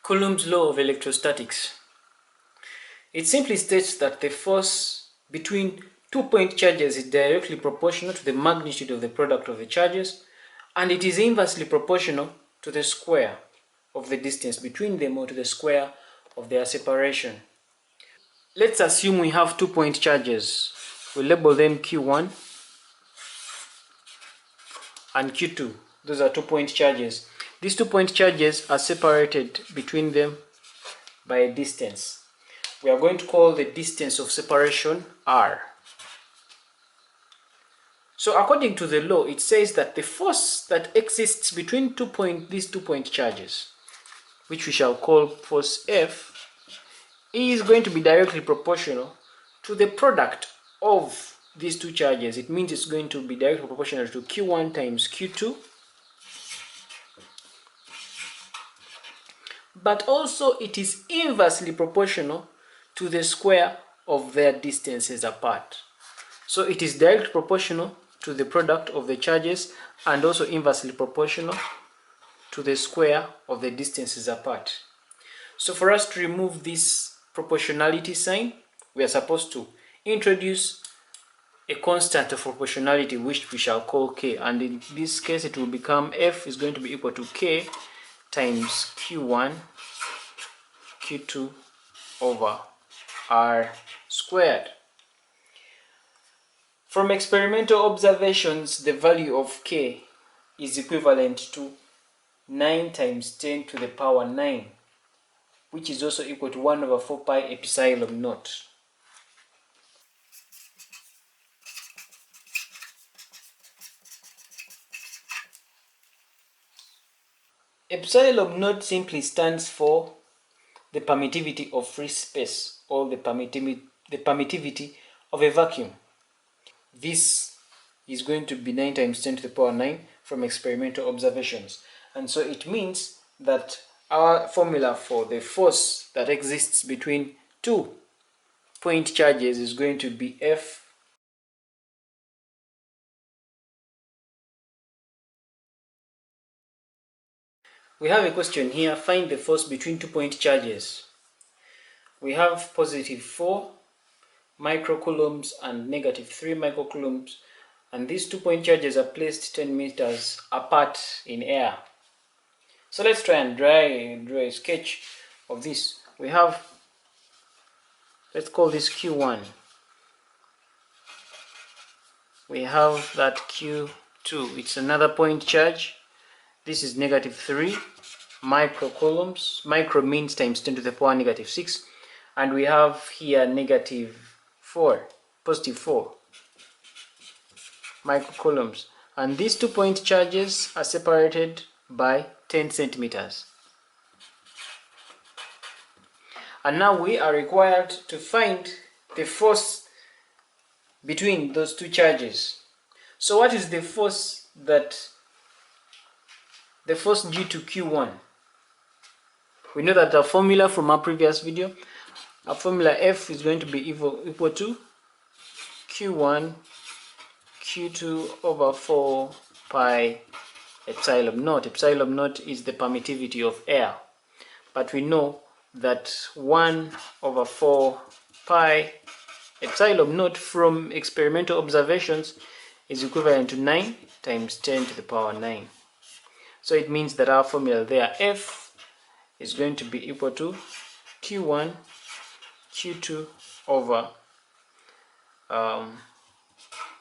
Coulombs law of electrostatics. It simply states that the force between 2-point charges is directly proportional to the magnitude of the product of the charges, and it is inversely proportional to the square of the distance between them, or to the square of their separation. Let's assume we have 2-point charges. We label them Q1 and Q2. Those are 2-point charges. These 2-point charges are separated between them by a distance. We are going to call the distance of separation R. So according to the law, it says that the force that exists between these 2-point charges, which we shall call force F, is going to be directly proportional to the product of these two charges. It means it's going to be directly proportional to Q1 times Q2, but also it is inversely proportional to the square of their distances apart. So it is directly proportional to the product of the charges and also inversely proportional to the square of the distances apart. So for us to remove this proportionality sign, we are supposed to introduce a constant of proportionality, which we shall call K, and in this case it will become F is going to be equal to K times Q1 Q2 over R squared. From experimental observations, the value of K is equivalent to 9 times 10 to the power 9, which is also equal to 1 over 4 pi epsilon naught. Epsilon naught simply stands for the permittivity of free space, or the permittivity of a vacuum. This is going to be 9 times 10 to the power 9 from experimental observations. And so it means that our formula for the force that exists between 2-point charges is going to be F We have a question here. Find the force between 2-point charges. We have positive 4 microcoulombs and negative 3 microcoulombs, and these 2-point charges are placed 10 meters apart in air. So let's try and draw a sketch of this. We have, let's call this Q1. We have that Q2. It's another point charge. This is negative 3 microcoulombs. Micro means times 10 to the power negative 6. And we have here negative 4, positive 4 microcoulombs. And these 2-point charges are separated by 10 centimeters. And now we are required to find the force between those two charges. So what is the force due to Q1? We know that our formula from our previous video, our formula F is going to be equal to Q1 Q2 over 4 pi epsilon naught. Epsilon naught is the permittivity of air, but we know that 1 over 4 pi epsilon naught from experimental observations is equivalent to 9 times 10 to the power 9. So it means that our formula there, F, is going to be equal to Q1 Q2 over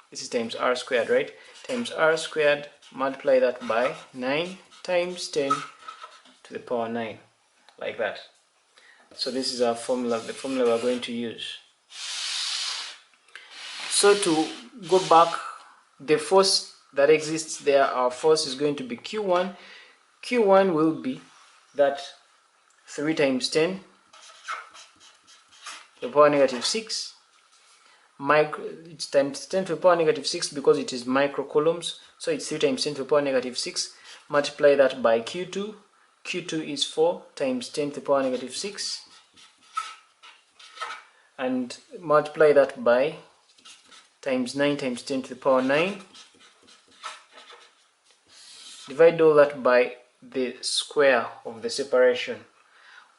this is times R squared, right? Times R squared, multiply that by 9 times 10 to the power 9, like that. So this is our formula, the formula we're going to use. So to go back, the force that exists there, our force is going to be Q1. Q1 will be that 3 times 10 to the power negative 6. It's times 10 to the power negative 6 because it is microcoulombs. So it's 3 times 10 to the power negative 6. Multiply that by Q2. Q2 is 4 times 10 to the power negative 6. And multiply that by times 9 times 10 to the power 9. Divide all that by the square of the separation.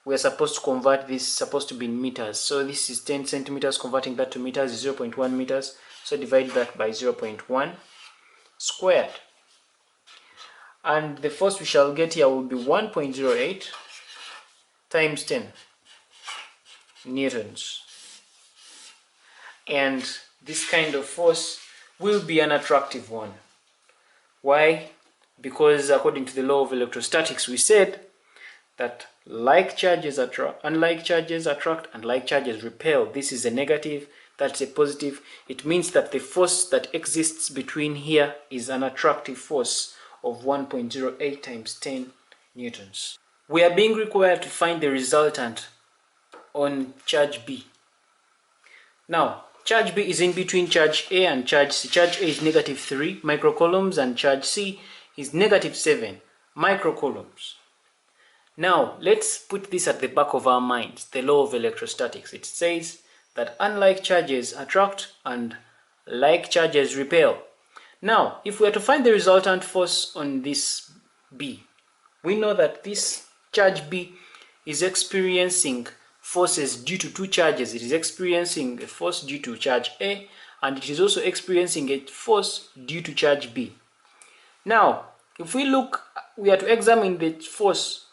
we are supposed to convert this, supposed to be in meters. So this is 10 centimeters, converting that to meters is 0.1 meters. So divide that by 0.1 squared. And the force we shall get here will be 1.08 times 10 newtons. And this kind of force will be an attractive one. Why? Because according to the law of electrostatics, we said that like charges attract, unlike charges attract, and like charges repel. This is a negative, that's a positive. It means that the force that exists between here is an attractive force of 1.08 times 10 newtons. We are being required to find the resultant on charge B. Now, charge B is in between charge A and charge C. Charge A is -3 microcoulombs and charge C is -7 microcoulombs. Now, let's put this at the back of our minds, the law of electrostatics. It says that unlike charges attract and like charges repel. Now, if we are to find the resultant force on this B, we know that this charge B is experiencing forces due to two charges. It is experiencing a force due to charge A, and it is also experiencing a force due to charge B. Now, if we are to examine the force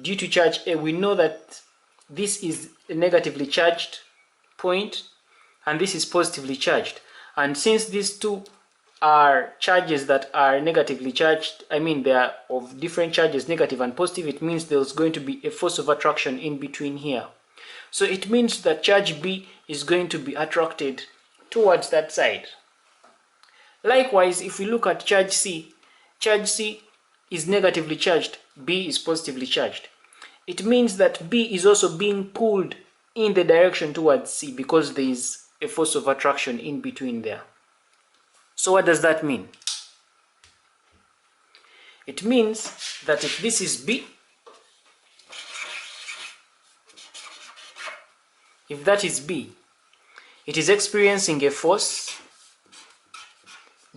due to charge A, we know that this is a negatively charged point and this is positively charged. And since these two are charges that are negatively charged, they are of different charges, negative and positive, it means there's going to be a force of attraction in between here. So it means that charge B is going to be attracted towards that side. Likewise, if we look at charge C is negatively charged, B is positively charged. It means that B is also being pulled in the direction towards C because there is a force of attraction in between there. So what does that mean? It means that if this is B, if that is B, it is experiencing a force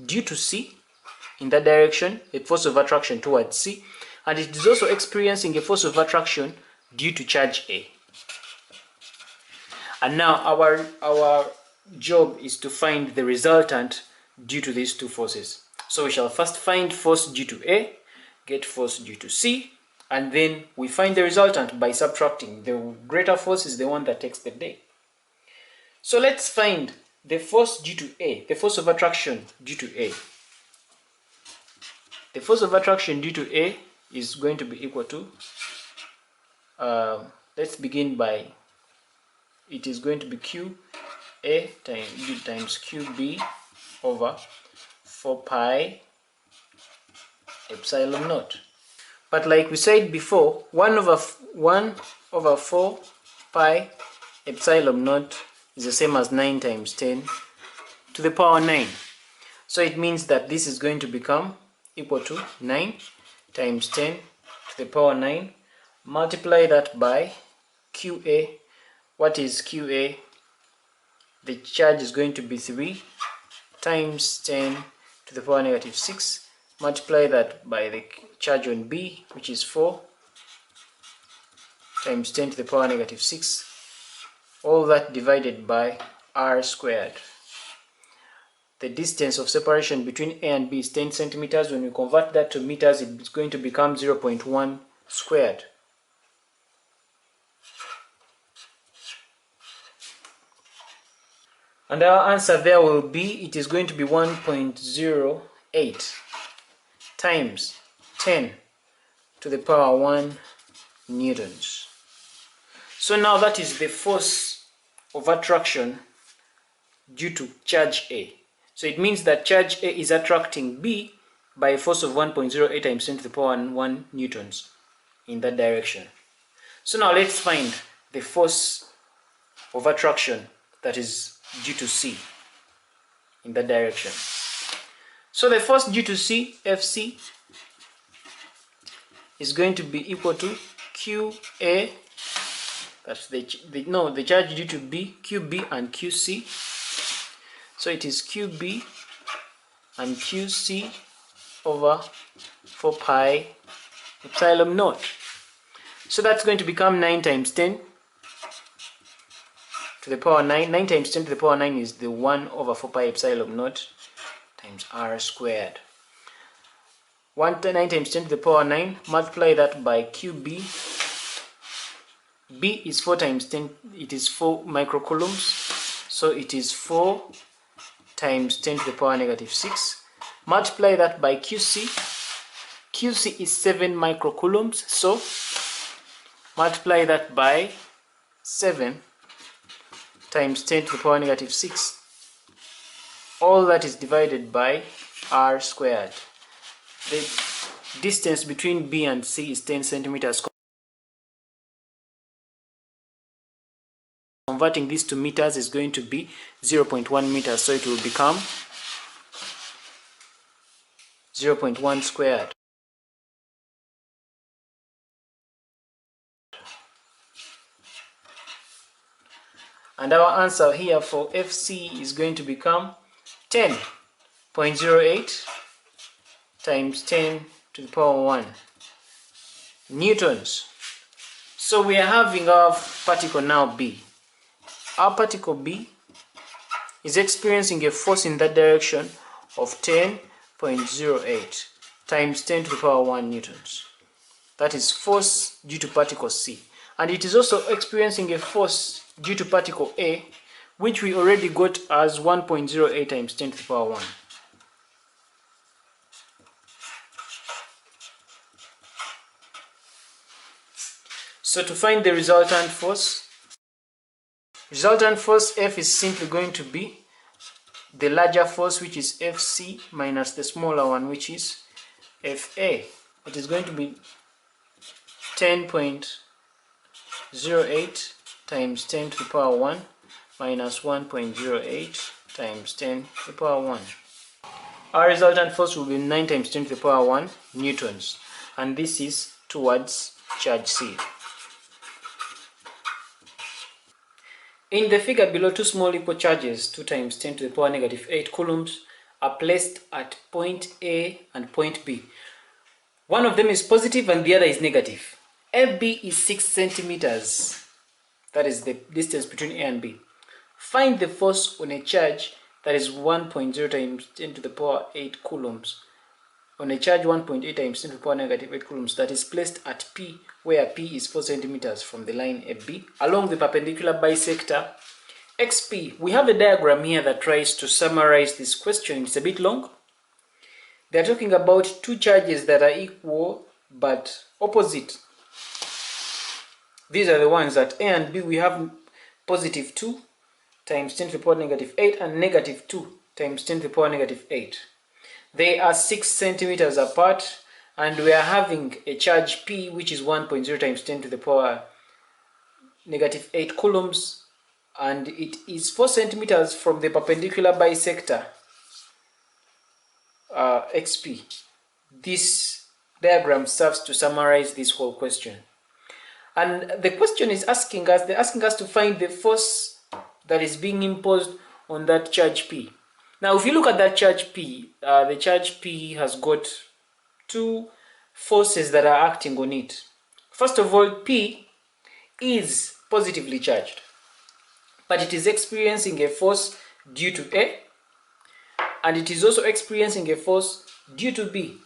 due to C in that direction, a force of attraction towards C, and it is also experiencing a force of attraction due to charge A. And now our job is to find the resultant due to these two forces. So we shall first find force due to A, get force due to C, and then we find the resultant by subtracting. The greater force is the one that takes the day. So let's find the force due to A, the force of attraction due to A. The force of attraction due to A is going to be equal to, let's begin by, it is going to be QA times QB over 4 pi epsilon naught. But like we said before, 1 over 4 pi epsilon naught is the same as 9 times 10 to the power 9. So it means that this is going to become equal to 9 times 10 to the power 9. Multiply that by QA. What is QA? The charge is going to be 3 times 10 to the power -6. Multiply that by the charge on B, which is 4 times 10 to the power -6. All that divided by r squared. The distance of separation between A and B is 10 centimeters. When we convert that to meters, it's going to become 0.1 squared. And our answer there will be, it is going to be 1.08 times 10 to the power 1 newtons. So now that is the force of attraction due to charge A. So it means that charge A is attracting B by a force of 1.08 times 10 to the power 1 newtons in that direction. So now let's find the force of attraction that is due to C in that direction. So the force due to C, Fc, is going to be equal to QA, that's the charge due to B, QB and QC. So it is QB and QC over 4 pi epsilon naught. So that's going to become 9 times 10 to the power 9. 9 times 10 to the power 9 is the 1 over 4 pi epsilon naught times r squared. 9 times 10 to the power 9, multiply that by QB. B is 4 times 10, it is 4 microcoulombs, so it is 4 times 10 to the power negative 6. Multiply that by QC. QC is 7 microcoulombs, so multiply that by 7 times 10 to the power negative 6. All that is divided by r squared. The distance between B and C is 10 centimeters. Converting this to meters is going to be 0.1 meters, so it will become 0.1 squared. And our answer here for FC is going to become 10.08 times 10 to the power 1 newtons. So we are having our particle now B. Our particle B is experiencing a force in that direction of 10.08 times 10 to the power 1 newtons. That is force due to particle C. And it is also experiencing a force due to particle A, which we already got as 1.08 times 10 to the power 1. So to find the resultant force F is simply going to be the larger force, which is FC, minus the smaller one, which is FA. It is going to be 10.08 times 10 to the power 1 minus 1.08 times 10 to the power 1. Our resultant force will be 9 times 10 to the power 1 newtons, and this is towards charge C. In the figure below, two small equal charges, 2 times 10 to the power negative 8 coulombs, are placed at point A and point B. One of them is positive and the other is negative. FB is 6 centimeters. That is the distance between A and B. Find the force on a charge that is 1.0 times 10 to the power 8 coulombs. On a charge 1.8 times 10 to the power negative 8 coulombs that is placed at P, where P is 4 centimeters from the line FB, along the perpendicular bisector XP. We have a diagram here that tries to summarize this question. It's a bit long. They're talking about two charges that are equal but opposite. These are the ones at A and B. We have positive 2 times 10 to the power negative 8 and negative 2 times 10 to the power negative 8. They are 6 centimeters apart, and we are having a charge P, which is 1.0 times 10 to the power negative 8 coulombs, and it is 4 centimeters from the perpendicular bisector XP. This diagram serves to summarize this whole question. And the question is asking us, they're asking us to find the force that is being imposed on that charge P. Now, if you look at that charge P, the charge P has got two forces that are acting on it. First of all, P is positively charged, but it is experiencing a force due to A, and it is also experiencing a force due to B.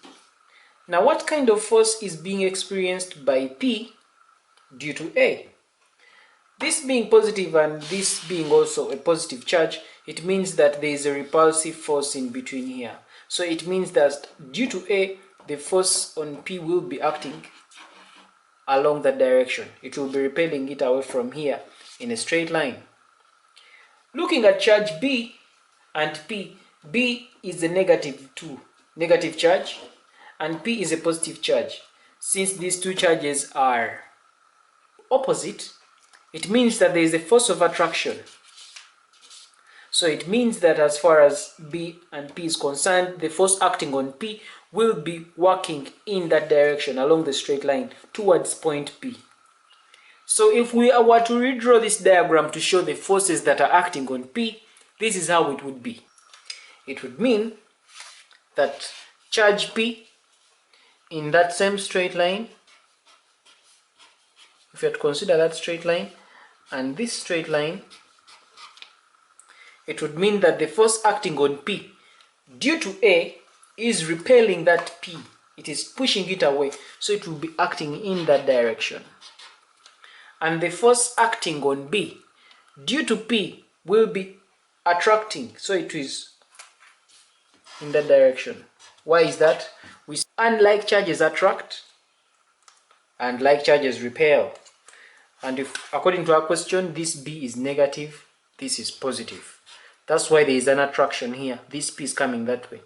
Now, what kind of force is being experienced by P due to A? This being positive and this being also a positive charge, it means that there is a repulsive force in between here. So it means that due to A, the force on P will be acting along that direction. It will be repelling it away from here in a straight line. Looking at charge B and P, B is a negative charge, and P is a positive charge. Since these two charges are opposite, it means that there is a force of attraction. So it means that as far as B and P is concerned, the force acting on P will be working in that direction along the straight line towards point P. So if we were to redraw this diagram to show the forces that are acting on P, this is how it would be. It would mean that charge P in that same straight line if you had to consider that straight line and this straight line, it would mean that the force acting on P due to A is repelling that P. It is pushing it away, so it will be acting in that direction. And the force acting on B due to P will be attracting, so it is in that direction. Why is that? Unlike charges attract and like charges repel. And if, according to our question, this B is negative, this is positive. That's why there is an attraction here. This P is coming that way.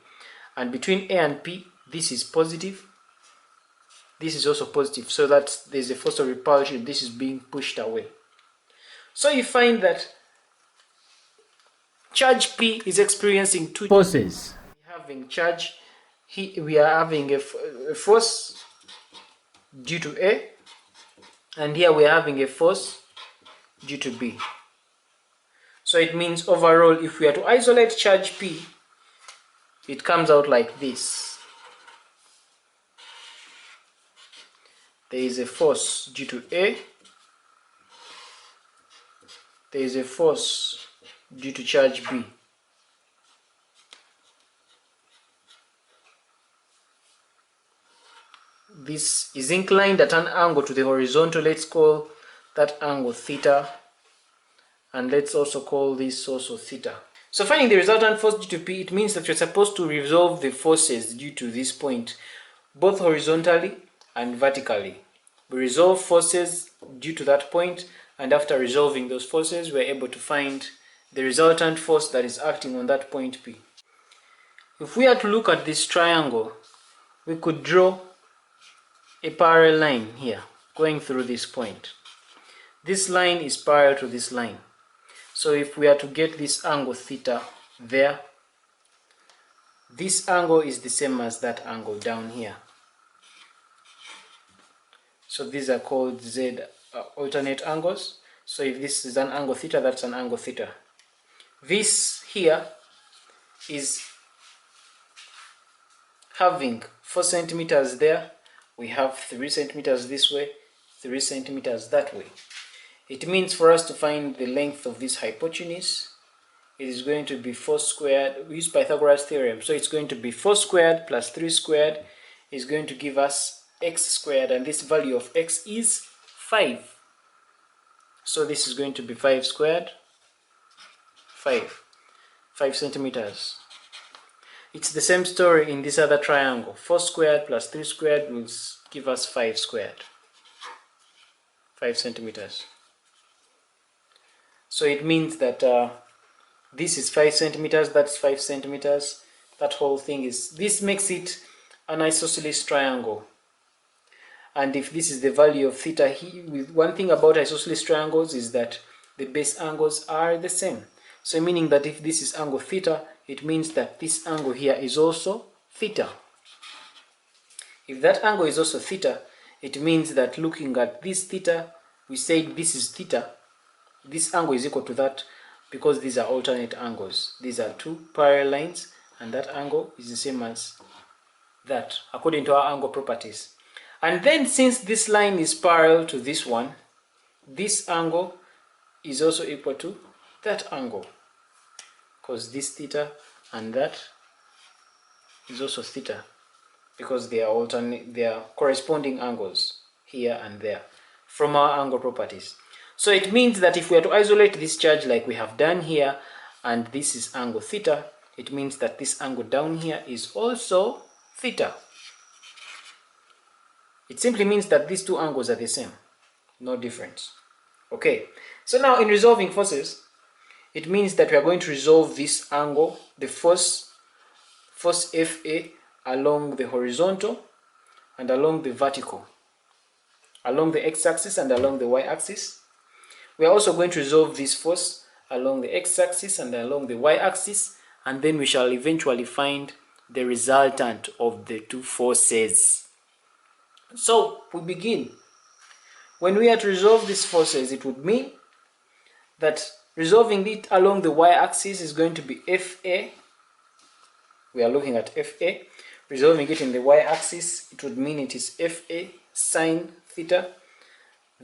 And between A and P, this is positive. This is also positive. So that there's a force of repulsion. This is being pushed away. So you find that charge P is experiencing two forces. Having charge, we are having a force due to A, and here we are having a force due to B. So it means overall, if we are to isolate charge P, it comes out like this. There is a force due to A, there is a force due to charge B. This is inclined at an angle to the horizontal. Let's call that angle theta, and let's also call this also theta. So finding the resultant force due to P, it means that you're supposed to resolve the forces due to this point, both horizontally and vertically. We resolve forces due to that point, and after resolving those forces, we're able to find the resultant force that is acting on that point P. If we are to look at this triangle, we could draw a parallel line here going through this point. This line is parallel to this line. So if we are to get this angle theta there, this angle is the same as that angle down here. So these are called Z alternate angles. So if this is an angle theta, that's an angle theta. This here is having 4 centimeters there. We have 3 centimeters this way, 3 centimeters that way. It means for us to find the length of this hypotenuse, it is going to be 4 squared. We use Pythagoras theorem, so it's going to be 4 squared plus 3 squared is going to give us x squared, and this value of x is 5. So this is going to be 5 squared, 5 centimeters. It's the same story in this other triangle. 4 squared plus 3 squared will give us 5 squared, 5 centimeters. So it means that this is 5 centimeters, that's 5 centimeters. That whole thing is, this makes it an isosceles triangle. And if this is the value of theta, one thing about isosceles triangles is that the base angles are the same. So meaning that if this is angle theta, it means that this angle here is also theta. If that angle is also theta, it means that looking at this theta, we say this is theta. This angle is equal to that because these are alternate angles. These are two parallel lines, and that angle is the same as that, according to our angle properties. And then since this line is parallel to this one, this angle is also equal to that angle, because this theta and that is also theta, because they are corresponding angles here and there from our angle properties. So it means that if we are to isolate this charge like we have done here, and this is angle theta, it means that this angle down here is also theta. It simply means that these two angles are the same, no difference. Okay, so now in resolving forces, it means that we are going to resolve this angle, the force FA, along the horizontal and along the vertical, along the x-axis and along the y-axis. We are also going to resolve this force along the x-axis and along the y-axis, and then we shall eventually find the resultant of the two forces. So we begin. When we are to resolve these forces, it would mean that resolving it along the y-axis is going to be FA. We are looking at FA. Resolving it in the y-axis, it would mean it is FA sine theta.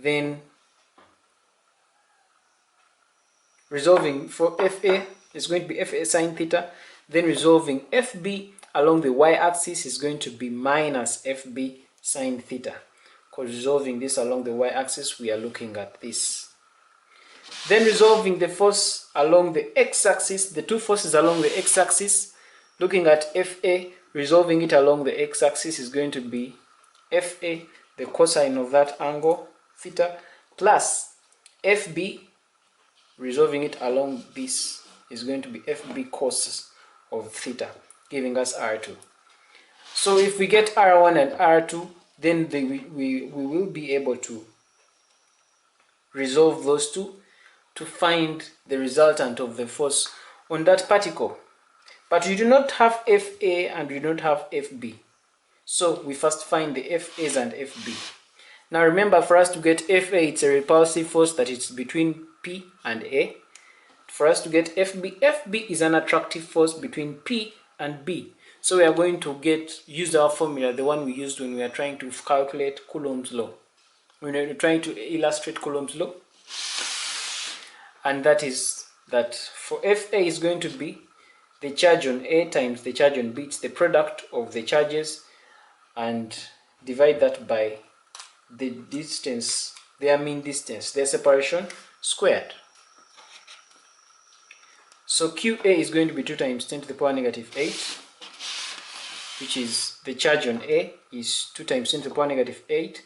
then resolving for FA is going to be FA sine theta, then resolving FB along the y-axis is going to be minus FB sine theta, because resolving this along the y-axis we are looking at this. Then resolving the force along the x-axis, the two forces along the x-axis, looking at FA, resolving it along the x-axis is going to be FA, the cosine of that angle, theta, plus FB, resolving it along this is going to be FB cos of theta, giving us R2. So if we get R1 and R2, then we will be able to resolve those two to find the resultant of the force on that particle. But you do not have FA and you don't have FB. So we first find the FAs and FB. Now remember, for us to get FA, it's a repulsive force that is between P and A. For us to get FB, FB is an attractive force between P and B. So we are going to use our formula, the one we used when we are trying to calculate Coulombs law. When we are trying to illustrate Coulombs law. And that is that for FA is going to be the charge on A times the charge on B. It's the product of the charges, and divide that by the distance, their mean distance, their separation squared. So QA is going to be 2 times 10 to the power negative 8, which is the charge on A is 2 times 10 to the power negative 8.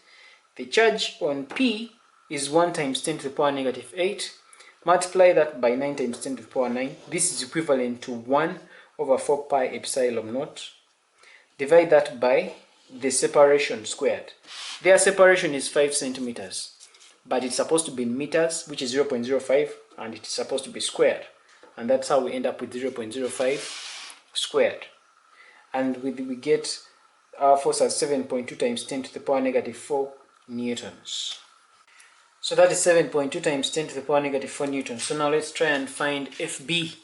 The charge on P is 1 times 10 to the power negative 8. Multiply that by 9 times 10 to the power 9. This is equivalent to 1 over 4 pi epsilon naught. Divide that by the separation squared. Their separation is 5 centimeters, but it's supposed to be in meters, which is 0.05, and it's supposed to be squared. And that's how we end up with 0.05 squared. And we get our force as 7.2 times 10 to the power negative 4 newtons. So that is 7.2 times 10 to the power negative 4 newtons. So now let's try and find FB.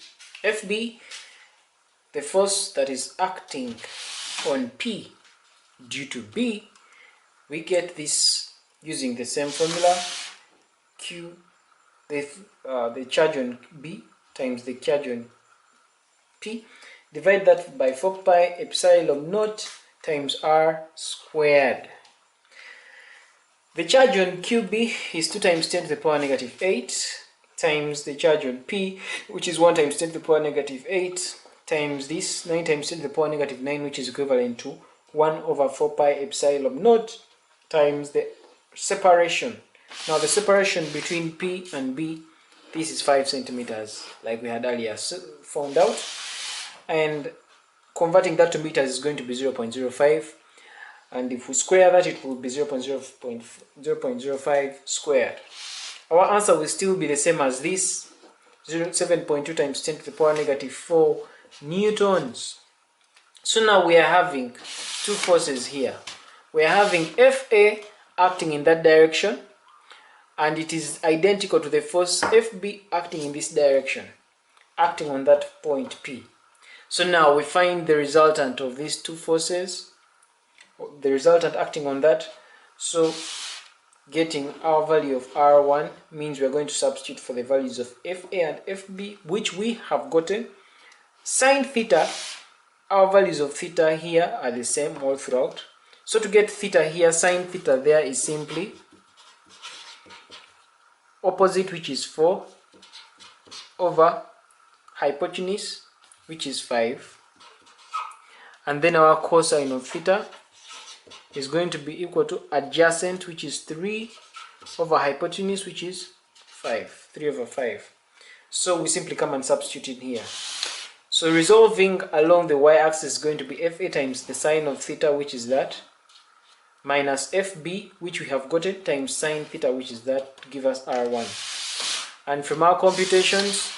FB, the force that is acting on P due to B, we get this using the same formula. Q, the charge on B times the charge on P. Divide that by 4 pi epsilon naught times R squared. The charge on QB is 2 times 10 to the power negative 8 times the charge on P, which is 1 times 10 to the power negative 8 times this 9 times 10 to the power negative 9, which is equivalent to 1 over 4 pi epsilon naught times the separation. Now the separation between P and B, this is 5 centimeters, like we had earlier found out, and converting that to meters is going to be 0.05. And if we square that, it will be 0.05 squared. Our answer will still be the same as this, 7.2 times 10 to the power negative 4 newtons. So now we are having two forces here. We are having FA acting in that direction, and it is identical to the force FB acting in this direction, acting on that point P. So now we find the resultant of these two forces, the resultant acting on that. So getting our value of R1 means we are going to substitute for the values of FA and FB, which we have gotten. Sine theta, our values of theta here are the same all throughout. So to get theta here, sine theta there is simply opposite, which is 4, over hypotenuse, which is 5. And then our cosine of theta is going to be equal to adjacent, which is 3, over hypotenuse, which is 5, 3 over 5. So we simply come and substitute in here. So resolving along the y-axis is going to be FA times the sine of theta, which is that, minus FB, which we have gotten, times sine theta, which is that, to give us R1. And from our computations,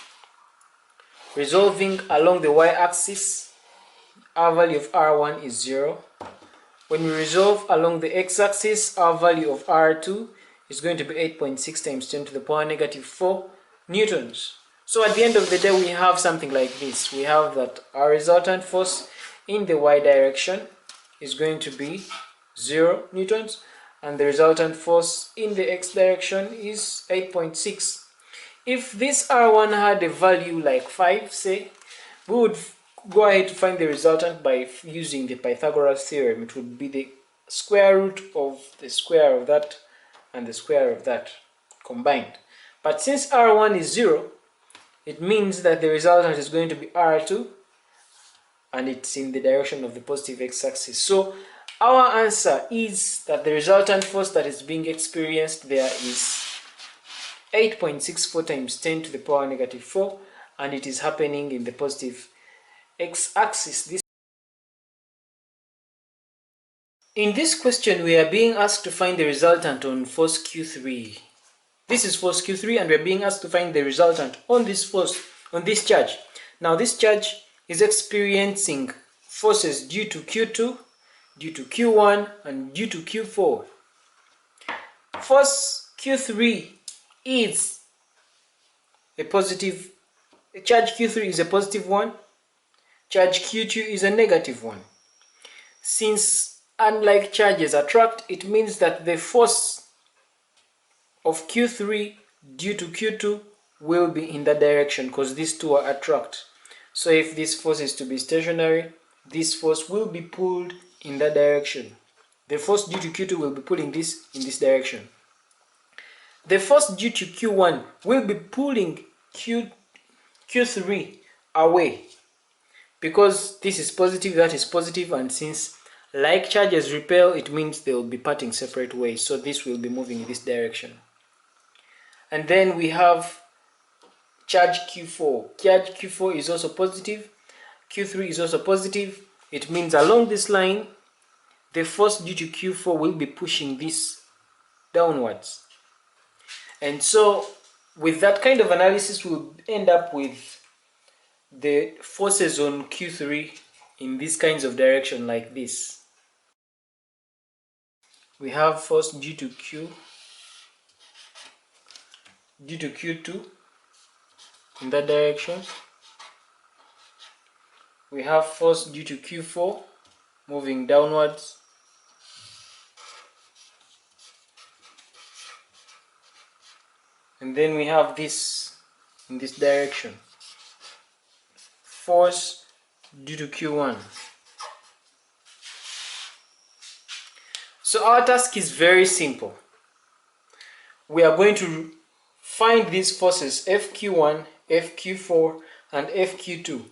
resolving along the y-axis, our value of R1 is 0. When we resolve along the x-axis, our value of R2 is going to be 8.6 times 10 to the power negative 4 newtons. So at the end of the day, we have something like this. We have that our resultant force in the y direction is going to be 0 newtons, and the resultant force in the x direction is 8.6. If this R1 had a value like 5, say, we would go ahead to find the resultant by using the Pythagoras theorem. It would be the square root of the square of that and the square of that combined. But since R1 is 0, it means that the resultant is going to be R2, and it's in the direction of the positive x-axis. So our answer is that the resultant force that is being experienced there is 8.64 times 10 to the power negative 4, and it is happening in the positive x-axis. In this question, we are being asked to find the resultant on force Q3. This is force Q3, and we are being asked to find the resultant on this force, on this charge. Now this charge is experiencing forces due to Q2, due to Q1, and due to Q4. Force Q3 is a positive, charge Q3 is a positive one, charge Q2 is a negative one. Since unlike charges attract, it means that the force of Q3 due to Q2 will be in that direction, because these two are attract. So if this force is to be stationary, this force will be pulled in that direction. The force due to Q2 will be pulling this in this direction. The force due to Q1 will be pulling Q3 away, because this is positive, that is positive, and since like charges repel, it means they will be parting separate ways. So this will be moving in this direction. And then we have charge Q4. Charge Q4 is also positive. Q3 is also positive. It means along this line, the force due to Q4 will be pushing this downwards. And so with that kind of analysis, we'll end up with the forces on Q3 in these kinds of direction like this. We have force due to Q2 in that direction. We have force due to Q4 moving downwards. And then we have this in this direction, force due to Q1. So our task is very simple. We are going to find these forces FQ1, FQ4, and FQ2.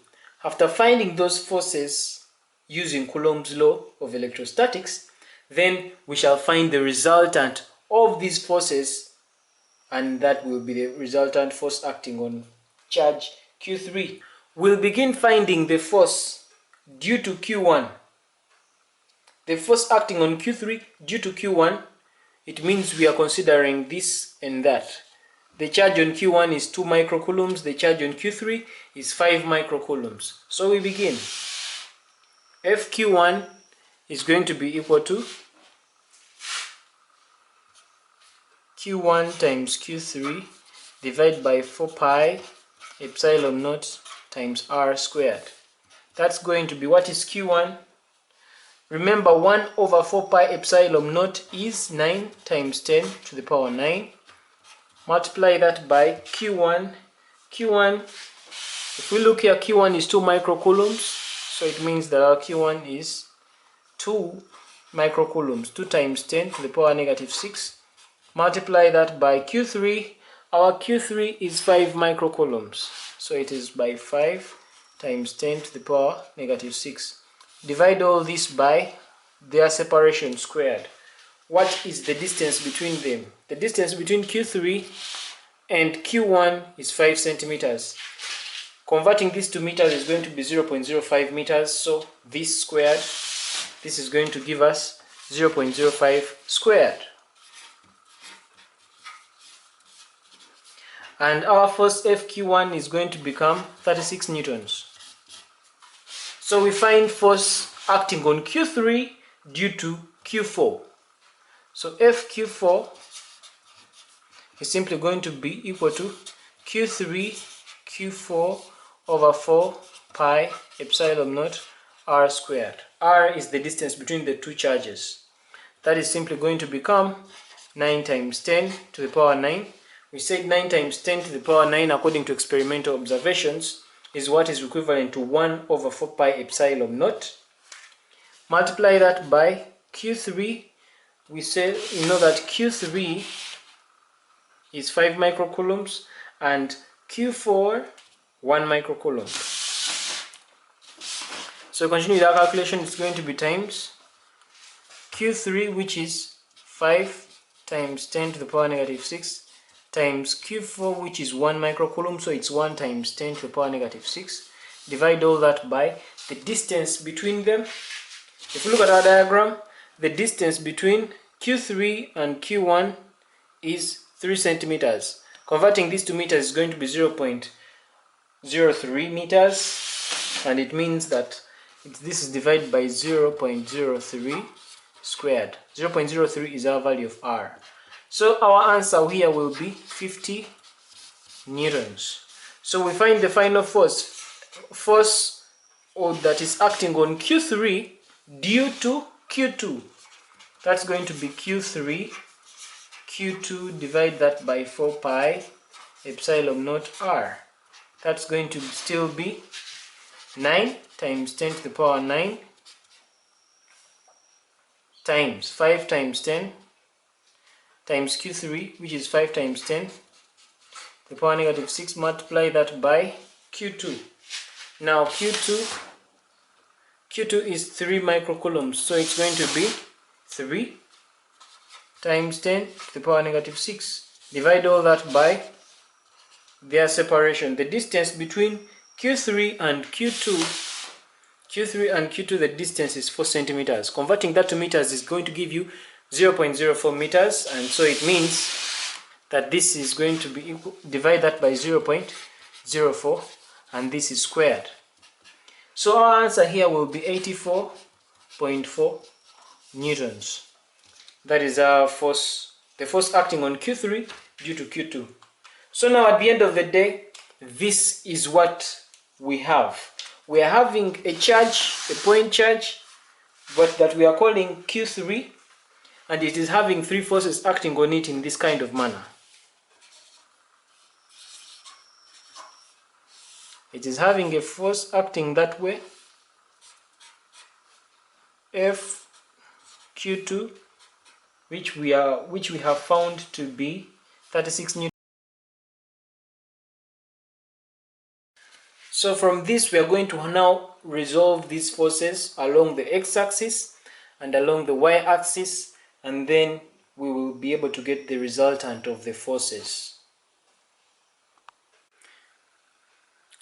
After finding those forces using Coulombs' law of electrostatics, then we shall find the resultant of these forces, and that will be the resultant force acting on charge Q3. We'll begin finding the force due to Q1. The force acting on Q3 due to Q1, it means we are considering this and that. The charge on Q1 is 2 microcoulombs, the charge on Q3 is 5 microcoulombs. So we begin. FQ1 is going to be equal to Q1 times Q3 divided by 4 pi epsilon naught times r squared. That's going to be, what is Q1? Remember, 1 over 4 pi epsilon naught is 9 times 10 to the power 9. Multiply that by Q1. Q1, if we look here, Q1 is 2 microcoulombs. So it means that our Q1 is 2 microcoulombs. 2 times 10 to the power negative 6. Multiply that by Q3. Our Q3 is 5 microcoulombs. So it is by 5 times 10 to the power negative 6. Divide all this by their separation squared. What is the distance between them? The distance between Q3 and Q1 is 5 centimeters. Converting this to meters is going to be 0.05 meters. So this squared, this is going to give us 0.05 squared. And our force FQ1 is going to become 36 newtons. So we find force acting on Q3 due to Q4. So FQ4 is simply going to be equal to Q4 over 4 pi epsilon naught r squared. R is the distance between the two charges. That is simply going to become 9 times 10 to the power 9. We said 9 times 10 to the power 9, according to experimental observations, is what is equivalent to 1 over 4 pi epsilon naught. Multiply that by Q3. We say, you know that Q3 is 5 microcoulombs and Q4 1 microcoulomb. So continue with our calculation. It's going to be times Q3, which is 5 times 10 to the power negative 6, times Q4, which is 1 microcoulomb, so it's 1 times 10 to the power negative 6. Divide all that by the distance between them. If you look at our diagram, the distance between Q3 and Q1 is 3 centimeters. Converting this to meters is going to be 0.03 meters, and it means that this is divided by 0.03 squared. 0.03 is our value of R. So our answer here will be 50 newtons. So we find the final force that is acting on Q3 due to Q2. That's going to be Q3. Q2, divide that by 4 pi epsilon naught R. That's going to still be 9 times 10 to the power 9 times 5 times 10 times Q3, which is 5 times 10 to the power negative 6. Multiply that by Q2. Now Q2 is 3 microcoulombs, so it's going to be 3 times 10 to the power negative 6. Divide all that by their separation. The distance between Q3 and Q2, the distance is 4 centimeters. Converting that to meters is going to give you 0.04 meters, and so it means that this is going to be equal, divide that by 0.04, and this is squared. So our answer here will be 84.4 newtons. That is our force, the force acting on Q3 due to Q2. So now at the end of the day, this is what we have. We are having a charge, a point charge, but that we are calling Q3, and it is having 3 forces acting on it in this kind of manner. It is having a force acting that way, FQ2, which we have found to be 36 newtons. So from this we are going to now resolve these forces along the x-axis and along the y-axis, and then we will be able to get the resultant of the forces.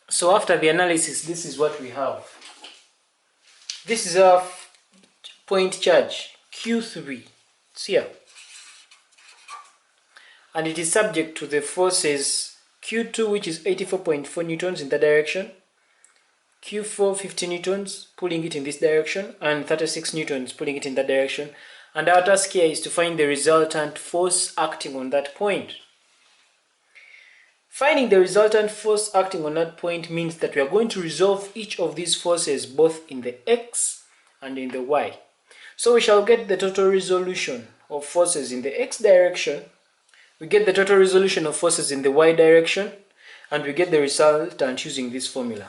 So after the analysis, this is what we have. This is our point charge, Q3. It's here. And it is subject to the forces Q2, which is 84.4 newtons in that direction, Q4 50 newtons pulling it in this direction, and 36 newtons pulling it in that direction. And our task here is to find the resultant force acting on that point. Finding the resultant force acting on that point means that we are going to resolve each of these forces both in the x and in the y. So we shall get the total resolution of forces in the x direction, we get the total resolution of forces in the y direction, and we get the resultant using this formula.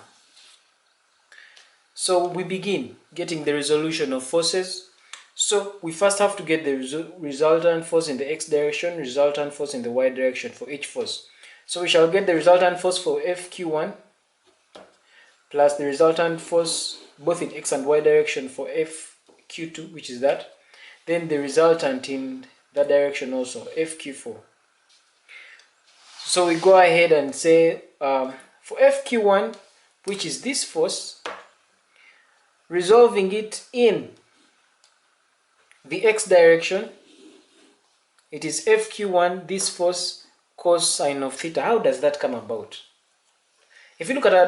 So we begin getting the resolution of forces. So we first have to get the resultant force in the x direction, resultant force in the y direction for each force. So we shall get the resultant force for FQ1 plus the resultant force both in x and y direction for FQ2, which is that. Then the resultant in that direction also, FQ4. So we go ahead and say for FQ1, which is this force, resolving it in the x direction, it is FQ1, this force, cosine of theta. How does that come about? If you look at our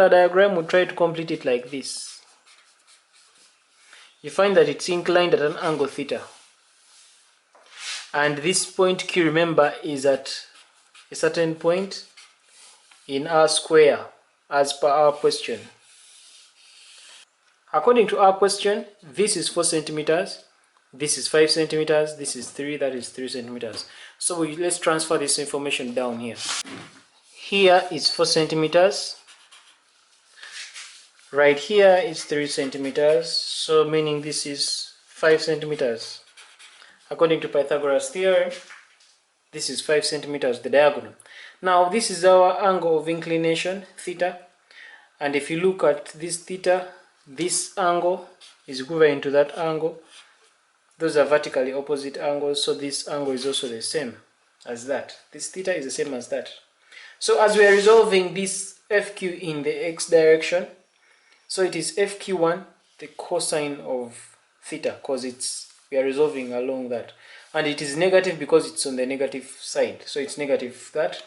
diagram, we'll try to complete it like this. You find that it's inclined at an angle theta. And this point Q, remember, is at a certain point in our square, as per our question. According to our question, this is 4 centimeters, this is 5 centimeters, this is 3, that is 3 centimeters. So let's transfer this information down here. Here is 4 centimeters, right here is 3 centimeters, so meaning this is 5 centimeters. According to Pythagoras theorem, this is 5 centimeters, the diagonal. Now this is our angle of inclination, theta, and if you look at this theta, this angle is equivalent to that angle. Those are vertically opposite angles, so this angle is also the same as that. This theta is the same as that. So as we are resolving this FQ in the x direction, so it is FQ1, the cosine of theta, because we are resolving along that. And it is negative because it's on the negative side, so it's negative that.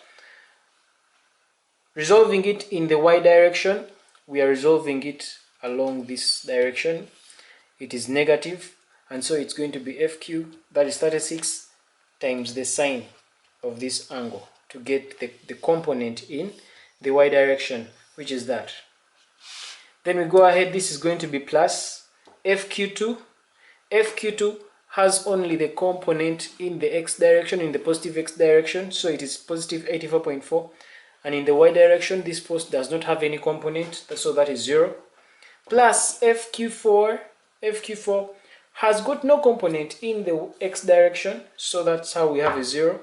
Resolving it in the y direction, we are resolving it along this direction. It is negative, and so it's going to be FQ, that is 36, times the sine of this angle to get the component in the y direction, which is that. Then we go ahead, this is going to be plus FQ2. FQ2 has only the component in the x direction, in the positive x direction, so it is positive 84.4. And in the y direction, this post does not have any component, so that is 0. Plus FQ4. FQ4 has got no component in the x direction, so that's how we have a 0.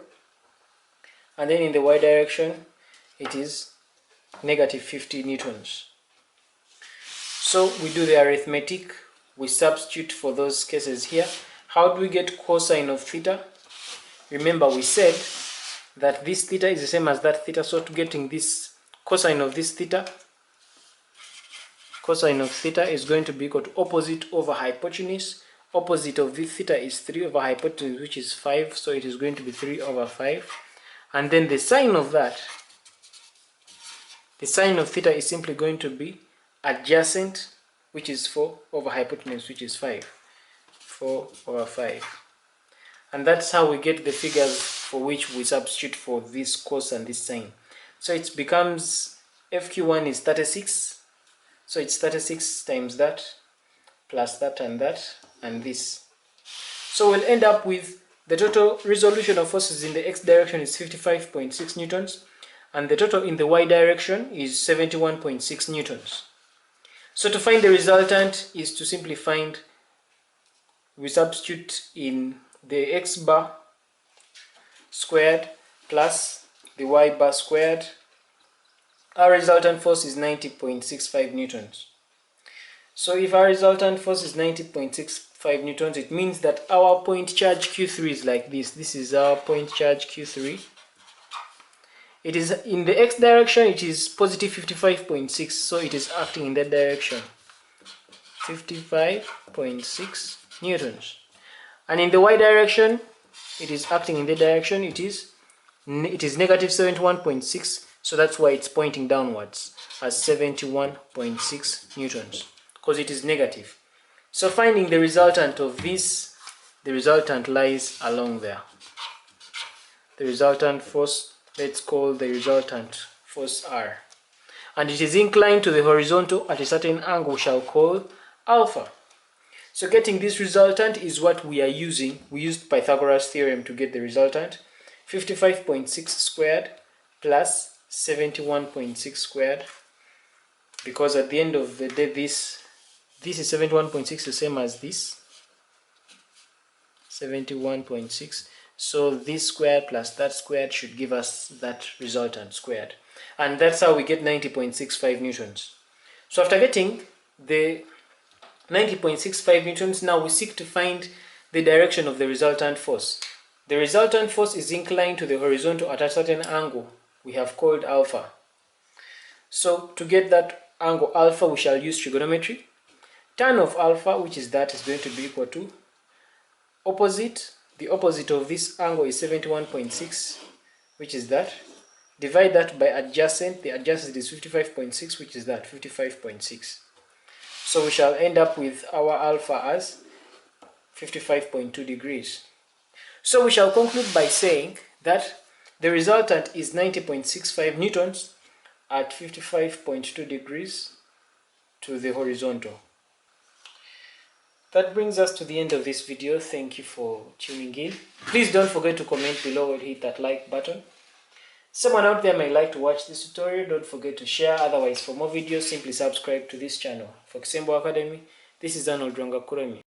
And then in the y direction, it is negative 50 newtons. So we do the arithmetic, we substitute for those cases here. How do we get cosine of theta? Remember we said that this theta is the same as that theta, so to getting this cosine of this theta, cosine of theta is going to be equal to opposite over hypotenuse. Opposite of this theta is 3 over hypotenuse, which is 5, so it is going to be 3 over 5. And then the sine of that, the sine of theta is simply going to be adjacent, which is 4 over hypotenuse, which is 5. 4 over 5. And that's how we get the figures for which we substitute for this cos and this sine. So it becomes FQ1 is 36, so it's 36 times that, plus that and this. So we'll end up with the total resolution of forces in the x direction is 55.6 newtons, and the total in the y direction is 71.6 newtons. So to find the resultant is to simply find, we substitute in the x bar squared plus the y bar squared. Our resultant force is 90.65 newtons. So if our resultant force is 90.65 newtons, it means that our point charge Q3 is like this. This is our point charge Q3. It is in the x direction, it is positive 55.6, so it is acting in that direction. 55.6 newtons. And in the y direction, it is acting in the direction, it is negative 71.6, so that's why it's pointing downwards as 71.6 newtons, because it is negative. So finding the resultant of this, the resultant lies along there. The resultant force, let's call the resultant force R. And it is inclined to the horizontal at a certain angle we shall call alpha. So getting this resultant is what we are using. We used Pythagoras theorem to get the resultant. 55.6 squared plus 71.6 squared. Because at the end of the day, this is 71.6, the same as this. 71.6. So this squared plus that squared should give us that resultant squared. And that's how we get 90.65 newtons. So after getting the 90.65 newtons, now we seek to find the direction of the resultant force. The resultant force is inclined to the horizontal at a certain angle we have called alpha. So to get that angle alpha, we shall use trigonometry. Tan of alpha, which is that, is going to be equal to opposite. The opposite of this angle is 71.6, which is that. Divide that by adjacent. The adjacent is 55.6, which is that, 55.6. So we shall end up with our alpha as 55.2 degrees. So we shall conclude by saying that the resultant is 90.65 newtons at 55.2 degrees to the horizontal. that brings us to the end of this video. Thank you for tuning in. Please don't forget to comment below and hit that like button. Someone out there may like to watch this tutorial. Don't forget to share. Otherwise, for more videos, simply subscribe to this channel. For Kisembo Academy, this is Arnold Rwangakuremi.